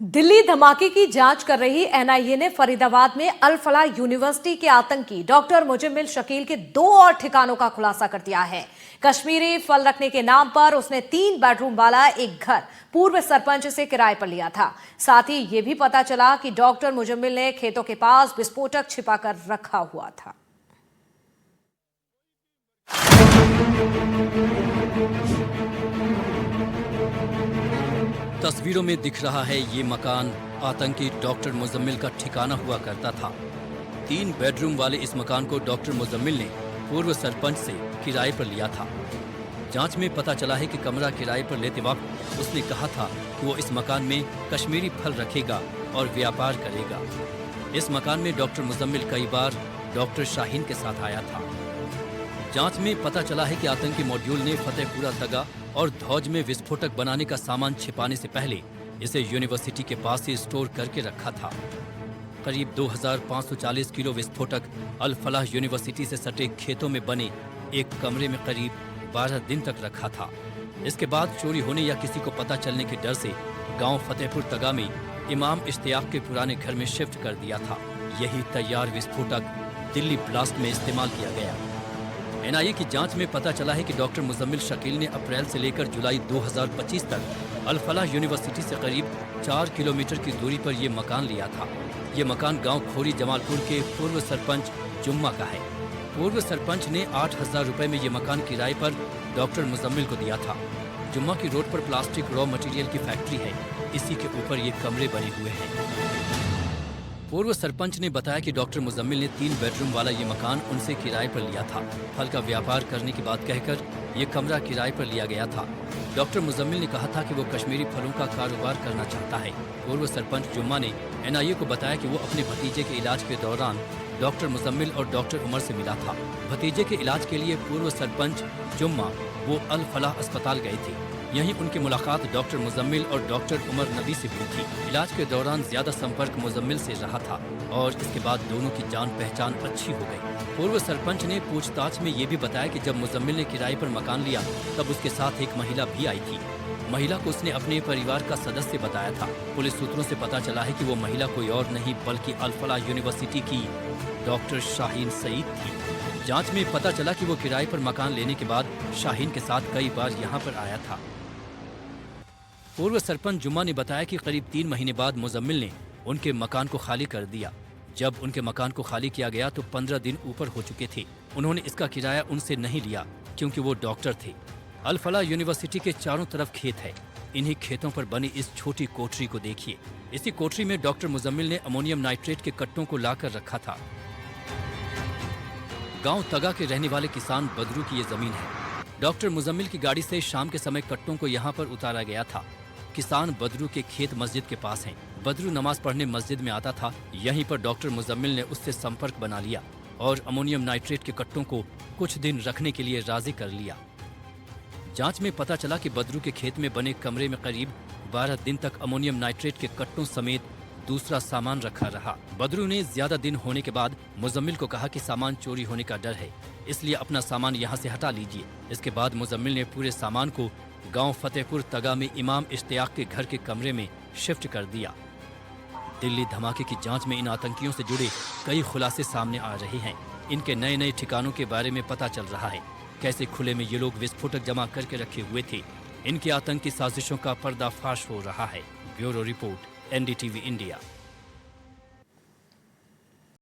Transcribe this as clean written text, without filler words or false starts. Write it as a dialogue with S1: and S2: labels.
S1: दिल्ली धमाके की जांच कर रही एनआईए ने फरीदाबाद में अल फलाह यूनिवर्सिटी के आतंकी डॉक्टर मुजम्मिल शकील के 2 और ठिकानों का खुलासा कर दिया है। कश्मीरी फल रखने के नाम पर उसने 3 बेडरूम वाला एक घर पूर्व सरपंच से किराए पर लिया था। साथ ही यह भी पता चला कि डॉक्टर मुजम्मिल ने खेतों के पास विस्फोटक छिपाकर रखा हुआ था।
S2: तस्वीरों में दिख रहा है ये मकान आतंकी डॉक्टर मुजम्मिल का ठिकाना हुआ करता था। 3 बेडरूम वाले इस मकान को डॉक्टर मुजम्मिल ने पूर्व सरपंच से किराए पर लिया था। जांच में पता चला है कि कमरा किराए पर लेते वक्त उसने कहा था कि वो इस मकान में कश्मीरी फल रखेगा और व्यापार करेगा। इस मकान में डॉक्टर मुजम्मिल कई बार डॉक्टर शाहीन के साथ आया था। जांच में पता चला है कि आतंकी मॉड्यूल ने फतेहपुरा तगा और धौज में विस्फोटक बनाने का सामान छिपाने से पहले इसे यूनिवर्सिटी के पास ही स्टोर करके रखा था। करीब 2540 किलो विस्फोटक अल फलाह यूनिवर्सिटी से सटे खेतों में बने एक कमरे में करीब 12 दिन तक रखा था। इसके बाद चोरी होने या किसी को पता चलने के डर से गांव फतेहपुर तगा में इमाम इश्तियाक के पुराने घर में शिफ्ट कर दिया था। यही तैयार विस्फोटक दिल्ली ब्लास्ट में इस्तेमाल किया गया। एनआईए की जांच में पता चला है कि डॉक्टर मुजम्मिल शकील ने अप्रैल से लेकर जुलाई 2025 तक अल फलाह यूनिवर्सिटी से करीब 4 किलोमीटर की दूरी पर यह मकान लिया था। ये मकान गांव खोरी जमालपुर के पूर्व सरपंच जुम्मा का है। पूर्व सरपंच ने 8,000 रुपए में ये मकान किराए पर डॉक्टर मुजम्मिल को दिया था। जुम्मा की रोड पर प्लास्टिक रॉ मटेरियल की फैक्ट्री है। इसी के ऊपर ये कमरे बने हुए हैं। पूर्व सरपंच ने बताया कि डॉक्टर मुजम्मिल ने 3 बेडरूम वाला ये मकान उनसे किराए पर लिया था। फल का व्यापार करने की बात कहकर ये कमरा किराए पर लिया गया था। डॉक्टर मुजम्मिल ने कहा था कि वो कश्मीरी फलों का कारोबार करना चाहता है। पूर्व सरपंच जुम्मा ने एनआईए को बताया कि वो अपने भतीजे के इलाज के दौरान डॉक्टर मुजम्मिल और डॉक्टर उमर से मिला था। भतीजे के इलाज के लिए पूर्व सरपंच जुम्मा वो अल फलाह अस्पताल गए थे। यहीं उनकी मुलाकात डॉक्टर मुजम्मिल और डॉक्टर उमर नबी से हुई थी। इलाज के दौरान ज्यादा संपर्क मुजम्मिल से रहा था और इसके बाद दोनों की जान पहचान अच्छी हो गई। पूर्व सरपंच ने पूछताछ में ये भी बताया कि जब मुजम्मिल ने किराए पर मकान लिया तब उसके साथ एक महिला भी आई थी। महिला को उसने अपने परिवार का सदस्य बताया था। पुलिस सूत्रों से पता चला है कि वो महिला कोई और नहीं बल्कि अल फलाह यूनिवर्सिटी की डॉक्टर शाहीन सईद थी। जांच में पता चला कि वो किराए पर मकान लेने के बाद शाहीन के साथ कई बार यहाँ पर आया था। पूर्व सरपंच जुम्मा ने बताया कि करीब 3 महीने बाद मुजम्मिल ने उनके मकान को खाली कर दिया। जब उनके मकान को खाली किया गया तो 15 दिन ऊपर हो चुके थे। उन्होंने इसका किराया उनसे नहीं लिया क्योंकि वो डॉक्टर थे। अल फलाह यूनिवर्सिटी के चारों तरफ खेत है। इन्हीं खेतों पर बनी इस छोटी कोठरी को देखिए। इसी कोठरी में डॉक्टर मुजम्मिल ने अमोनियम नाइट्रेट के कट्टों को लाकर रखा था। गांव तगा के रहने वाले किसान बदरू की ये जमीन है। डॉक्टर मुजम्मिल की गाड़ी से शाम के समय कट्टों को यहाँ पर उतारा गया था। किसान बदरू के खेत मस्जिद के पास हैं। बदरू नमाज पढ़ने मस्जिद में आता था। यहीं पर डॉक्टर मुजम्मिल ने उससे संपर्क बना लिया और अमोनियम नाइट्रेट के कट्टों को कुछ दिन रखने के लिए राजी कर लिया। जांच में पता चला कि बदरू के खेत में बने कमरे में करीब 12 दिन तक अमोनियम नाइट्रेट के कट्टों समेत दूसरा सामान रखा रहा। बदरू ने ज्यादा दिन होने के बाद मुजम्मिल को कहा कि सामान चोरी होने का डर है, इसलिए अपना सामान यहाँ से हटा लीजिए। इसके बाद मुजम्मिल ने पूरे सामान को गांव फतेहपुर तगा में इमाम इश्तियाक के घर के कमरे में शिफ्ट कर दिया। दिल्ली धमाके की जांच में इन आतंकियों से जुड़े कई खुलासे सामने आ रहे हैं। इनके नए नए ठिकानों के बारे में पता चल रहा है। कैसे खुले में ये लोग विस्फोटक जमा करके रखे हुए थे। इनकी आतंकी साजिशों का पर्दाफाश हो रहा है। Bureau report, NDTV India.